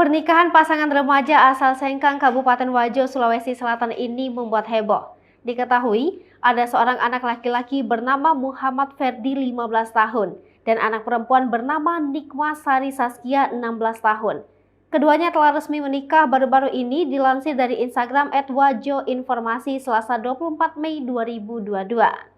Pernikahan pasangan remaja asal Sengkang, Kabupaten Wajo, Sulawesi Selatan ini membuat heboh. Diketahui, ada seorang anak laki-laki bernama Muhammad Ferdi 15 tahun dan anak perempuan bernama Nikma Sari Saskia 16 tahun. Keduanya telah resmi menikah baru-baru ini dilansir dari Instagram @wajoinformasi Selasa 24 Mei 2022.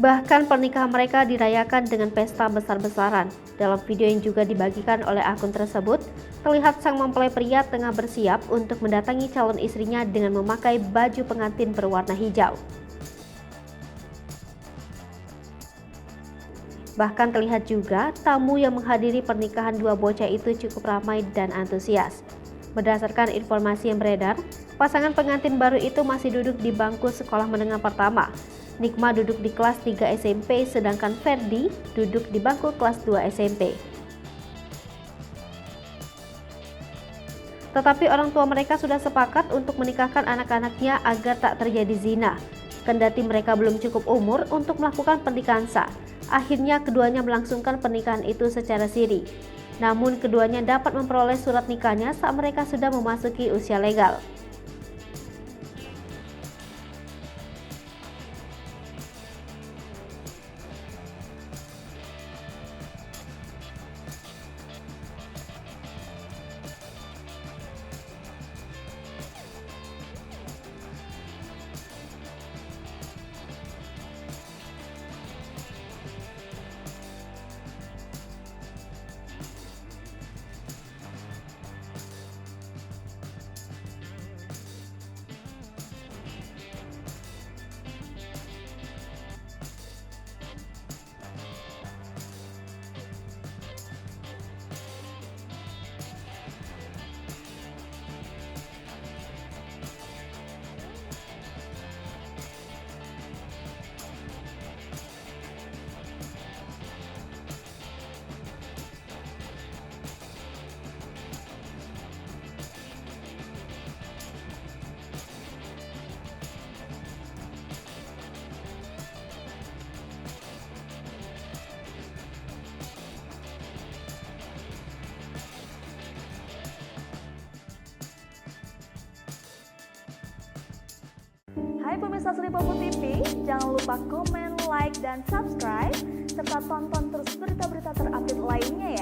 Bahkan pernikahan mereka dirayakan dengan pesta besar-besaran. Dalam video yang juga dibagikan oleh akun tersebut, terlihat sang mempelai pria tengah bersiap untuk mendatangi calon istrinya dengan memakai baju pengantin berwarna hijau. Bahkan terlihat juga tamu yang menghadiri pernikahan dua bocah itu cukup ramai dan antusias. Berdasarkan informasi yang beredar, pasangan pengantin baru itu masih duduk di bangku sekolah menengah pertama. Nikma duduk di kelas 3 SMP, sedangkan Ferdi duduk di bangku kelas 2 SMP. Tetapi orang tua mereka sudah sepakat untuk menikahkan anak-anaknya agar tak terjadi zina. Kendati mereka belum cukup umur untuk melakukan pernikahan sah, akhirnya keduanya melangsungkan pernikahan itu secara siri. Namun keduanya dapat memperoleh surat nikahnya saat mereka sudah memasuki usia legal. Hai pemirsa Sri Popo TV, jangan lupa komen, like, dan subscribe, serta tonton terus berita-berita terupdate lainnya ya.